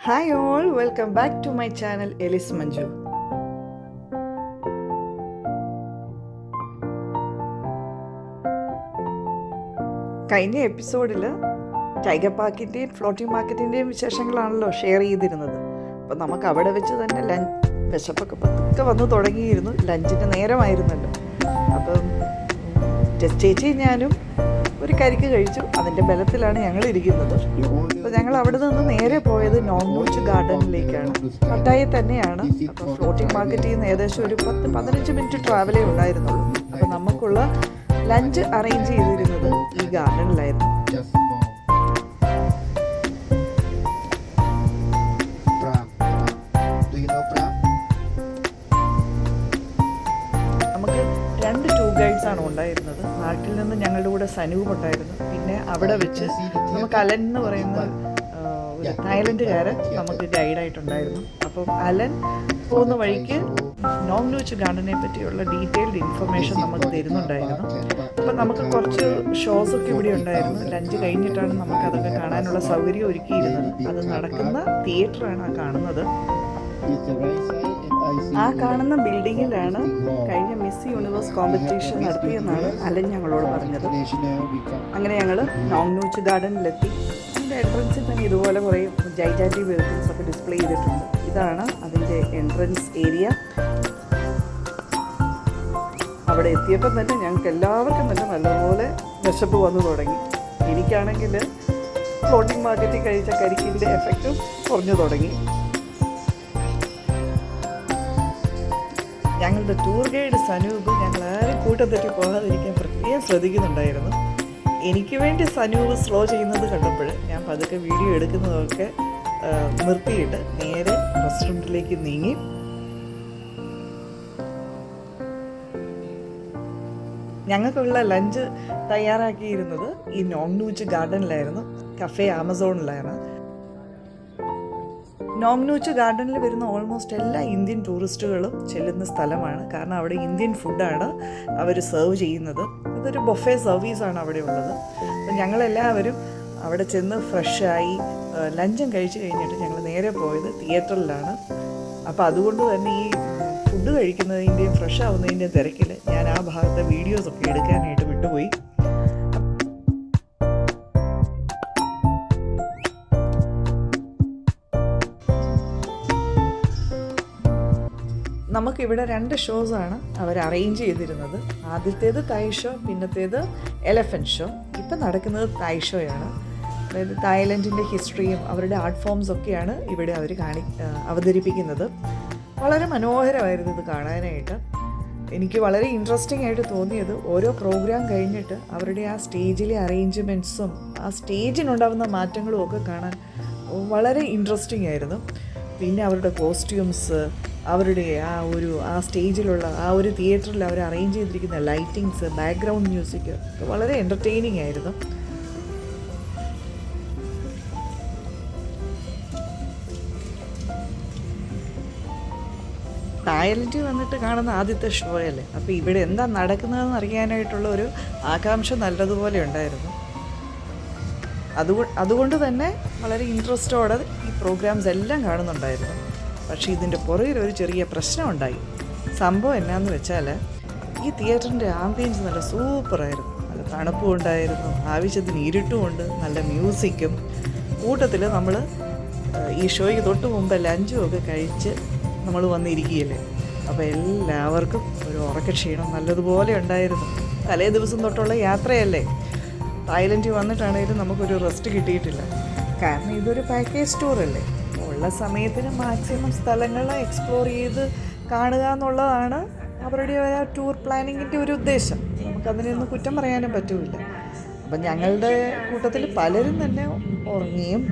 Hi all, welcome back to my channel Elis Manju. കഴിഞ്ഞ എപ്പിസോഡിൽ tiger പാർക്കിൻ്റെയും floating മാർക്കറ്റിൻ്റെയും വിശേഷങ്ങളാണല്ലോ share ചെയ്തിരുന്നത്. അപ്പോൾ നമുക്ക് അവിടെ വെച്ച് തന്നെ വിശപ്പൊക്കെ പതുക്കെ വന്ന് തുടങ്ങിയിരുന്നു. ലഞ്ചിൻ്റെ നേരമായിരുന്നല്ലോ. അപ്പം ചേച്ചി ഞാനും ഒരു കരിക്ക് കഴിച്ചു. അതിൻ്റെ ബലത്തിലാണ് ഞങ്ങൾ ഇരിക്കുന്നത്. അപ്പോൾ ഞങ്ങൾ അവിടെ നിന്ന് നേരെ പോയത് നോങ്നൂച്ച് ഗാർഡനിലേക്കാണ്. പട്ടായയിൽ തന്നെയാണ്. അപ്പോൾ ഫ്ലോട്ടിംഗ് മാർക്കറ്റിൽ നിന്ന് ഏകദേശം ഒരു 10-15 മിനിറ്റ് ട്രാവലേ ഉണ്ടായിരുന്നുള്ളൂ. അപ്പോൾ നമുക്കുള്ള ലഞ്ച് അറേഞ്ച് ചെയ്തിരുന്നത് ഈ ഗാർഡനിലായിരുന്നു. നമുക്ക് 2 ടൂർ ഗൈഡ്സാണ് ഉണ്ടായിരുന്നത്. നാട്ടിൽ നിന്ന് ഞങ്ങളുടെ കൂടെ സനൂപ് ഉണ്ടായിരുന്നു. പിന്നെ അവിടെ വെച്ച് നമുക്ക് അലൻ എന്ന് പറയുന്ന ഒരു തായ്ലൻഡുകാരൻ നമുക്ക് ഗൈഡായിട്ടുണ്ടായിരുന്നു. അപ്പം അലൻ പോകുന്ന വഴിക്ക് നോങ്നൂച്ച് ഗാർഡനെ പറ്റിയുള്ള ഡീറ്റെയിൽഡ് ഇൻഫർമേഷൻ നമുക്ക് തരുന്നുണ്ടായിരുന്നു. അപ്പം നമുക്ക് കുറച്ച് ഷോസൊക്കെ ഇവിടെ ഉണ്ടായിരുന്നു. ലഞ്ച് കഴിഞ്ഞിട്ടാണ് നമുക്കതൊക്കെ കാണാനുള്ള സൗകര്യം ഒരുക്കിയിരുന്നത്. അത് നടക്കുന്ന തിയേറ്ററാണ് ആ കാണുന്നത്. ആ കാണുന്ന ബിൽഡിങ്ങിലാണ് കഴിഞ്ഞ മിസ് യൂണിവേഴ്സ് കോമ്പറ്റീഷൻ നടത്തിയെന്നാണ് അലൻ ഞങ്ങളോട് പറഞ്ഞത്. അങ്ങനെ ഞങ്ങൾ നോങ്നൂച്ച് ഗാർഡനിലെത്തി. അതിൻ്റെ എൻട്രൻസിൽ തന്നെ ഇതുപോലെ കുറേ ജൈജാൻറ്റിക് വെഹിക്കിൾസ് ഒക്കെ ഡിസ്പ്ലേ ചെയ്തിട്ടുണ്ട്. ഇതാണ് അതിൻ്റെ എൻട്രൻസ് ഏരിയ. അവിടെ എത്തിയപ്പോൾ തന്നെ ഞങ്ങൾക്ക് എല്ലാവർക്കും തന്നെ നല്ലപോലെ വിശപ്പ് വന്നു തുടങ്ങി. എനിക്കാണെങ്കിൽ ഫ്ലോട്ടിംഗ് മാർക്കറ്റിൽ കഴിച്ച കരിക്കിൻ്റെ എഫക്റ്റും കുറഞ്ഞു തുടങ്ങി. ഞങ്ങളുടെ ടൂർ ഗൈഡ് സനൂപ് ഞങ്ങൾ ആരും കൂട്ടം തെറ്റി പോകാതിരിക്കാൻ പ്രത്യേകം ശ്രദ്ധിക്കുന്നുണ്ടായിരുന്നു. എനിക്ക് വേണ്ടി സനൂപ് സ്ലോ ചെയ്യുന്നത് കണ്ടപ്പോൾ ഞാൻ പതുക്കെ വീഡിയോ എടുക്കുന്നതൊക്കെ നിർത്തിയിട്ട് നേരെ റെസ്റ്റോറൻറ്റിലേക്ക് നീങ്ങി. ഞങ്ങൾക്കുള്ള ലഞ്ച് തയ്യാറാക്കിയിരുന്നത് ഈ നോങ്നൂച്ച് ഗാർഡനിലായിരുന്നു. കഫേ ആമസോണിലാണ്. നോങ്നൂച്ച് ഗാർഡനിൽ വരുന്ന ഓൾമോസ്റ്റ് എല്ലാ ഇന്ത്യൻ ടൂറിസ്റ്റുകളും ചെല്ലുന്ന സ്ഥലമാണ്. കാരണം അവിടെ ഇന്ത്യൻ ഫുഡാണ് അവർ സെർവ് ചെയ്യുന്നത്. അതൊരു ബൊഫേ സർവീസാണ് അവിടെ ഉള്ളത്. അപ്പം ഞങ്ങളെല്ലാവരും അവിടെ ചെന്ന് ഫ്രഷായി ലഞ്ചും കഴിച്ച് കഴിഞ്ഞിട്ട് ഞങ്ങൾ നേരെ പോയത് തിയേറ്ററിലാണ്. അപ്പോൾ അതുകൊണ്ട് തന്നെ ഈ ഫുഡ് കഴിക്കുന്നതിൻ്റെയും ഫ്രഷ് ആവുന്നതിൻ്റെയും തിരക്കിൽ ഞാൻ ആ ഭാഗത്തെ വീഡിയോസൊക്കെ എടുക്കാനായിട്ട് വിട്ടുപോയി. നമുക്കിവിടെ 2 ഷോസാണ് അവർ അറേഞ്ച് ചെയ്തിരുന്നത്. ആദ്യത്തേത് തായ് ഷോ, പിന്നത്തേത് എലഫൻറ്റ് ഷോ. ഇപ്പം നടക്കുന്നത് തായ് ഷോയാണ്. അതായത് തായ്ലൻഡിൻ്റെ ഹിസ്റ്ററിയും അവരുടെ ആർട്ട് ഫോംസൊക്കെയാണ് ഇവിടെ അവർ അവതരിപ്പിക്കുന്നത്. വളരെ മനോഹരമായിരുന്നു ഇത് കാണാനായിട്ട്. എനിക്ക് വളരെ ഇൻട്രസ്റ്റിംഗ് ആയിട്ട് തോന്നിയത് ഓരോ പ്രോഗ്രാം കഴിഞ്ഞിട്ട് അവരുടെ ആ സ്റ്റേജിലെ അറേഞ്ച്മെൻറ്റ്സും ആ സ്റ്റേജിനുണ്ടാകുന്ന മാറ്റങ്ങളും ഒക്കെ കാണാൻ വളരെ ഇൻട്രസ്റ്റിംഗ് ആയിരുന്നു. പിന്നെ അവരുടെ കോസ്റ്റ്യൂംസ്, അവരുടെ ആ സ്റ്റേജിലുള്ള ആ ഒരു തിയേറ്ററിൽ അവർ അറേഞ്ച് ചെയ്തിരിക്കുന്ന ലൈറ്റിങ്സ്, ബാക്ക്ഗ്രൗണ്ട് മ്യൂസിക് ഒക്കെ വളരെ എൻ്റർടൈനിങ് ആയിരുന്നു. തായ്ലൻഡിൽ വന്നിട്ട് കാണുന്ന ആദ്യത്തെ ഷോ അല്ലേ. അപ്പോൾ ഇവിടെ എന്താ നടക്കുന്നതെന്ന് അറിയാനായിട്ടുള്ള ഒരു ആകാംക്ഷ നല്ലതുപോലെ ഉണ്ടായിരുന്നു. അതുകൊണ്ട് തന്നെ വളരെ ഇൻട്രസ്റ്റോടെ ഈ പ്രോഗ്രാംസ് എല്ലാം കാണുന്നുണ്ടായിരുന്നു. പക്ഷേ ഇതിൻ്റെ പുറകിൽ ഒരു ചെറിയ പ്രശ്നം ഉണ്ടായി. സംഭവം എന്നാന്ന് വെച്ചാൽ ഈ തിയേറ്ററിൻ്റെ ആംബിയൻസ് നല്ല സൂപ്പറായിരുന്നു. നല്ല തണുപ്പും ഉണ്ടായിരുന്നു, ആവശ്യത്തിന് ഇരുട്ടുമുണ്ട്, നല്ല മ്യൂസിക്കും. കൂട്ടത്തിൽ നമ്മൾ ഈ ഷോയ്ക്ക് തൊട്ട് മുമ്പ് ലഞ്ചും ഒക്കെ കഴിച്ച് നമ്മൾ വന്നിരിക്കുകയല്ലേ. അപ്പോൾ എല്ലാവർക്കും ഒരു ഉറക്കക്ഷീണം നല്ലതുപോലെ ഉണ്ടായിരുന്നു. തലേ ദിവസം തൊട്ടുള്ള യാത്രയല്ലേ. തായ്ലൻഡിൽ വന്നിട്ടാണെങ്കിലും നമുക്കൊരു റെസ്റ്റ് കിട്ടിയിട്ടില്ല. കാരണം ഇതൊരു പാക്കേജ് ടൂറല്ലേ. ഉള്ള സമയത്തിന് മാക്സിമം സ്ഥലങ്ങൾ എക്സ്പ്ലോർ ചെയ്ത് കാണുക എന്നുള്ളതാണ് അവരുടെ ടൂർ പ്ലാനിങ്ങിൻ്റെ ഒരു ഉദ്ദേശം. നമുക്കതിനൊന്നും കുറ്റം പറയാനും പറ്റില്ല. അപ്പം ഞങ്ങളുടെ കൂട്ടത്തിൽ പലരും തന്നെ ഉറങ്ങിയും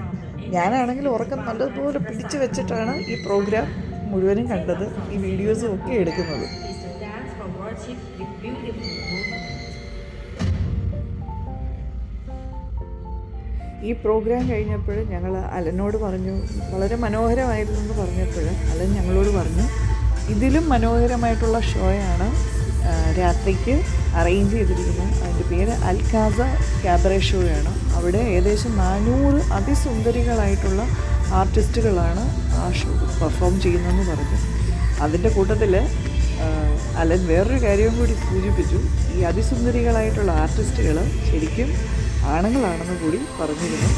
ഞാനാണെങ്കിൽ ഉറക്കം നല്ലതുപോലെ പിടിച്ചു വെച്ചിട്ടാണ് ഈ പ്രോഗ്രാം മുഴുവനും കണ്ടത്, ഈ വീഡിയോസും ഒക്കെ എടുക്കുന്നത്. ഈ പ്രോഗ്രാം കഴിഞ്ഞപ്പോൾ ഞങ്ങൾ അലനോട് പറഞ്ഞു, വളരെ മനോഹരമായിരുന്നു എന്ന് പറഞ്ഞപ്പോൾ അലൻ ഞങ്ങളോട് പറഞ്ഞു ഇതിലും മനോഹരമായിട്ടുള്ള ഷോയാണ് രാത്രിക്ക് അറേഞ്ച് ചെയ്തിരിക്കുന്നത്. അതിൻ്റെ പേര് അൽക്കാസ ക്യാബറെ ഷോയാണ്. അവിടെ ഏകദേശം 400 അതിസുന്ദരികളായിട്ടുള്ള ആർട്ടിസ്റ്റുകളാണ് ആ ഷോ പെർഫോം ചെയ്യുന്നതെന്ന് പറഞ്ഞു. അതിൻ്റെ കൂട്ടത്തിൽ അലൻ വേറൊരു കാര്യവും കൂടി സൂചിപ്പിച്ചു. ഈ അതിസുന്ദരികളായിട്ടുള്ള ആർട്ടിസ്റ്റുകൾ ശരിക്കും ആണുങ്ങളാണെന്ന് കൂടി പറഞ്ഞിരുന്നു.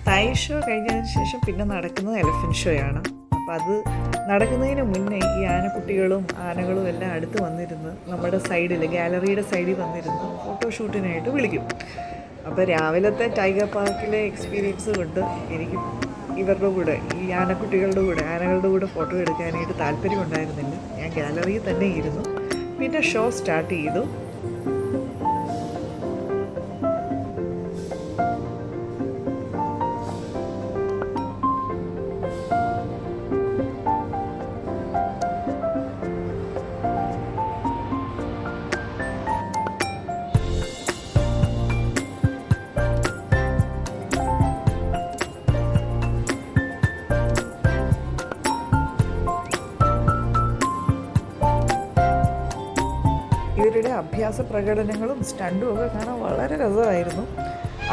തൈ ഷോ കഴിഞ്ഞതിന് ശേഷം പിന്നെ നടക്കുന്നത് എലഫൻറ്റ് ഷോയാണ്. അപ്പോൾ അത് നടക്കുന്നതിന് മുന്നേ ഈ ആനക്കുട്ടികളും ആനകളും എല്ലാം അടുത്ത് വന്നിരുന്ന് നമ്മുടെ സൈഡിൽ, ഗാലറിയുടെ സൈഡിൽ വന്നിരുന്ന് ഫോട്ടോഷൂട്ടിനായിട്ട് വിളിക്കും. അപ്പോൾ രാവിലത്തെ ടൈഗർ പാർക്കിലെ എക്സ്പീരിയൻസ് കൊണ്ട് എനിക്ക് ഇവരുടെ കൂടെ, ഈ ആനക്കുട്ടികളുടെ കൂടെ, ആനകളുടെ കൂടെ ഫോട്ടോ എടുക്കാനായിട്ട് താല്പര്യം ഉണ്ടായിരുന്നില്ല. ഞാൻ ഗാലറിയിൽ തന്നെ ഇരുന്നു. പിന്നെ ഷോ സ്റ്റാർട്ട് ചെയ്തു. ഇവരുടെ അഭ്യാസ പ്രകടനങ്ങളും സ്റ്റണ്ടും ഒക്കെ കാണാൻ വളരെ രസമായിരുന്നു.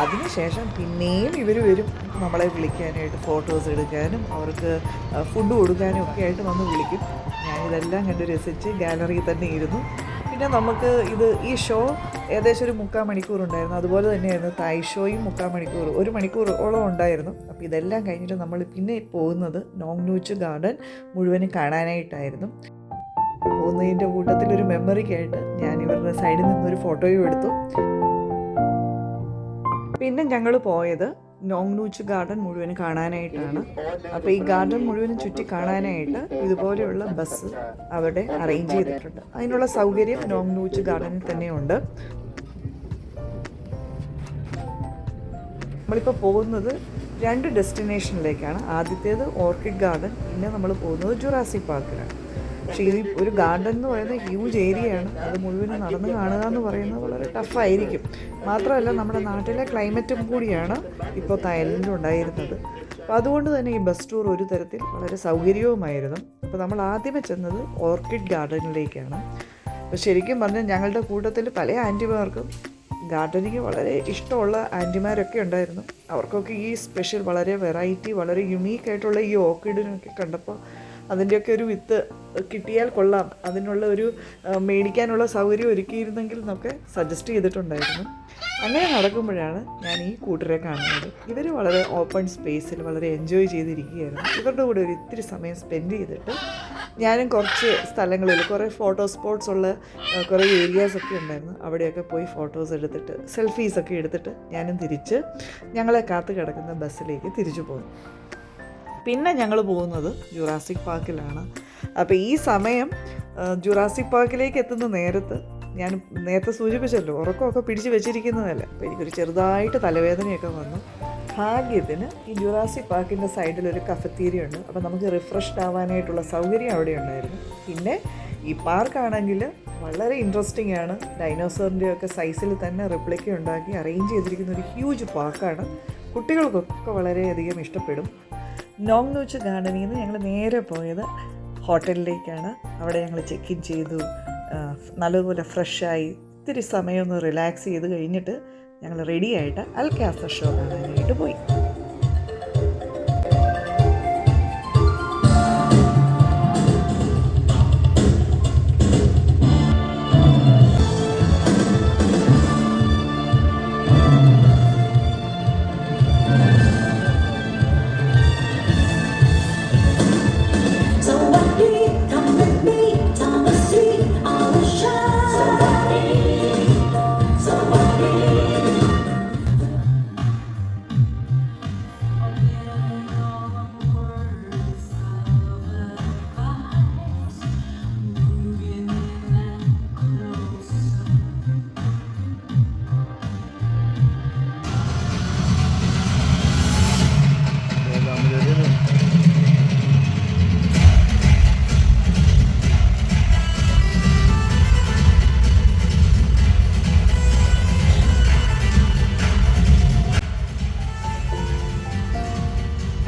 അതിനുശേഷം പിന്നെയും ഇവർ വരും നമ്മളെ വിളിക്കാനായിട്ട്, ഫോട്ടോസ് എടുക്കാനും അവർക്ക് ഫുഡ് കൊടുക്കാനും ഒക്കെ ആയിട്ട് വന്ന് വിളിക്കും. ഞാനിതെല്ലാം കണ്ട് രസിച്ച് ഗാലറിയിൽ തന്നെ ഇരുന്നു. പിന്നെ നമുക്ക് ഈ ഷോ ഏകദേശം ഒരു 3/4 മണിക്കൂർ ഉണ്ടായിരുന്നു. അതുപോലെ തന്നെയായിരുന്നു തായ് ഷോയും 3/4 മണിക്കൂർ, 1 മണിക്കൂറോളം ഉണ്ടായിരുന്നു. അപ്പോൾ ഇതെല്ലാം കഴിഞ്ഞിട്ട് നമ്മൾ പിന്നെ പോകുന്നത് നോങ് നൂച്ച് ഗാർഡൻ മുഴുവനും കാണാനായിട്ടായിരുന്നു. പോകുന്നതിൻ്റെ കൂട്ടത്തിലൊരു മെമ്മറിക്കായിട്ട് ഞാൻ ഇവരുടെ സൈഡിൽ നിന്നൊരു ഫോട്ടോയും എടുത്തു. പിന്നെ ഞങ്ങൾ പോയത് നോങ് നൂച്ച് ഗാർഡൻ മുഴുവൻ കാണാനായിട്ടാണ്. അപ്പോൾ ഈ ഗാർഡൻ മുഴുവനും ചുറ്റി കാണാനായിട്ട് ഇതുപോലെയുള്ള ബസ് അവിടെ അറേഞ്ച് ചെയ്തിട്ടുണ്ട്. അതിനുള്ള സൗകര്യം നോങ് നൂച്ച് ഗാർഡനിൽ തന്നെയുണ്ട്. നമ്മളിപ്പോൾ പോകുന്നത് 2 ഡെസ്റ്റിനേഷനിലേക്കാണ്. ആദ്യത്തേത് ഓർക്കിഡ് ഗാർഡൻ, പിന്നെ നമ്മൾ പോകുന്നത് ജുറാസിക് പാർക്കിലാണ്. പക്ഷേ ഈ ഒരു ഗാർഡൻ എന്ന് പറയുന്നത് ഹ്യൂജ് ഏരിയയാണ്. അത് മുഴുവനും നടന്ന് കാണുക എന്ന് പറയുന്നത് വളരെ ടഫായിരിക്കും. മാത്രമല്ല നമ്മുടെ നാട്ടിലെ ക്ലൈമറ്റും കൂടിയാണ് ഇപ്പോൾ തായ്ലൻഡിൽ ഉണ്ടായിരുന്നത്. അപ്പോൾ അതുകൊണ്ട് തന്നെ ഈ ബസ് ടൂർ ഒരു തരത്തിൽ വളരെ സൗകര്യവുമായിരുന്നു. അപ്പോൾ നമ്മൾ ആദ്യമേ ചെന്നത് ഓർക്കിഡ് ഗാർഡനിലേക്കാണ്. അപ്പോൾ ശരിക്കും പറഞ്ഞാൽ ഞങ്ങളുടെ കൂട്ടത്തിൽ പല ആൻറ്റിമാർക്കും ഗാർഡനിങ് വളരെ ഇഷ്ടമുള്ള ആൻറ്റിമാരൊക്കെ ഉണ്ടായിരുന്നു. അവർക്കൊക്കെ ഈ സ്പെഷ്യൽ, വളരെ വെറൈറ്റി, വളരെ യുണീക്കായിട്ടുള്ള ഈ ഓർക്കിഡിനൊക്കെ കണ്ടപ്പോൾ അതിൻ്റെയൊക്കെ ഒരു വിത്ത് കിട്ടിയാൽ കൊള്ളാം, അതിനുള്ള ഒരു മേടിക്കാനുള്ള സൗകര്യം ഒരുക്കിയിരുന്നെങ്കിൽ എന്നൊക്കെ സജസ്റ്റ് ചെയ്തിട്ടുണ്ടായിരുന്നു. അങ്ങനെ നടക്കുമ്പോഴാണ് ഞാൻ ഈ കൂട്ടരെ കാണുന്നത്. ഇവർ വളരെ ഓപ്പൺ സ്പേസിൽ വളരെ എൻജോയ് ചെയ്തിരിക്കുകയായിരുന്നു. ഇവരുടെ കൂടെ ഒരു ഇത്തിരി സമയം സ്പെൻഡ് ചെയ്തിട്ട് ഞാനും കുറച്ച് സ്ഥലങ്ങളിൽ, കുറേ ഫോട്ടോ സ്പോട്ട്സ് ഉള്ള കുറേ ഏരിയാസൊക്കെ ഉണ്ടായിരുന്നു. അവിടെയൊക്കെ പോയി ഫോട്ടോസ് എടുത്തിട്ട്, സെൽഫീസൊക്കെ എടുത്തിട്ട് ഞാനും തിരിച്ച് ഞങ്ങളെ കാത്ത് കിടക്കുന്ന ബസ്സിലേക്ക് തിരിച്ചു പോന്നു. പിന്നെ ഞങ്ങൾ പോകുന്നത് ജുറാസിക് പാർക്കിലാണ്. അപ്പോൾ ഈ സമയം ജുറാസിക് പാർക്കിലേക്ക് എത്തുന്ന നേരത്ത് ഞാൻ നേരത്തെ സൂചിപ്പിച്ചല്ലോ, ഉറക്കമൊക്കെ പിടിച്ച് വെച്ചിരിക്കുന്നതല്ല. അപ്പോൾ എനിക്കൊരു ചെറുതായിട്ട് തലവേദനയൊക്കെ വന്നു. ഭാഗ്യത്തിന് ഈ ജുറാസിക് പാർക്കിൻ്റെ സൈഡിലൊരു കഫറ്റീരിയ ഉണ്ട്. അപ്പോൾ നമുക്ക് റിഫ്രഷ്ഡ് ആവാനായിട്ടുള്ള സൗകര്യം അവിടെ ഉണ്ടായിരുന്നു. പിന്നെ ഈ പാർക്കാണെങ്കിൽ വളരെ ഇൻട്രസ്റ്റിംഗ് ആണ്. ഡൈനോസറിൻ്റെയൊക്കെ സൈസിൽ തന്നെ റിപ്ലിക്ക ഉണ്ടാക്കി അറേഞ്ച് ചെയ്തിരിക്കുന്ന ഒരു ഹ്യൂജ് പാർക്കാണ്. കുട്ടികൾക്കൊക്കെ വളരെയധികം ഇഷ്ടപ്പെടും. നോങ് നൂച്ച് ഗാർഡനിൽ നിന്ന് ഞങ്ങൾ നേരെ പോയത് ഹോട്ടലിലേക്കാണ്. അവിടെ ഞങ്ങൾ ചെക്ക് ഇൻ ചെയ്തു. നല്ലതുപോലെ ഫ്രഷായി ഇത്തിരി സമയം ഒന്ന് റിലാക്സ് ചെയ്ത് കഴിഞ്ഞിട്ട് ഞങ്ങൾ റെഡിയായിട്ട് അൽകാസർ ഷോ കാണാനായിട്ട് പോയി.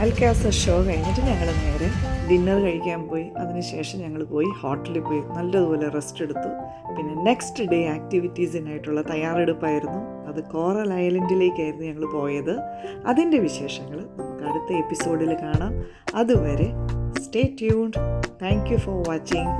അൽകാസർ ഷോ കഴിഞ്ഞിട്ട് ഞങ്ങൾ നേരെ ഡിന്നർ കഴിക്കാൻ പോയി. അതിനുശേഷം ഞങ്ങൾ പോയി ഹോട്ടലിൽ പോയി നല്ലതുപോലെ റെസ്റ്റ് എടുത്തു. പിന്നെ നെക്സ്റ്റ് ഡേ ആക്ടിവിറ്റീസിനായിട്ടുള്ള തയ്യാറെടുപ്പായിരുന്നു. അത് കോറൽ ഐലൻഡിലേക്കായിരുന്നു ഞങ്ങൾ പോയത്. അതിൻ്റെ വിശേഷങ്ങൾ നമുക്ക് അടുത്ത എപ്പിസോഡിൽ കാണാം. അതുവരെ stay tuned. Thank you for watching.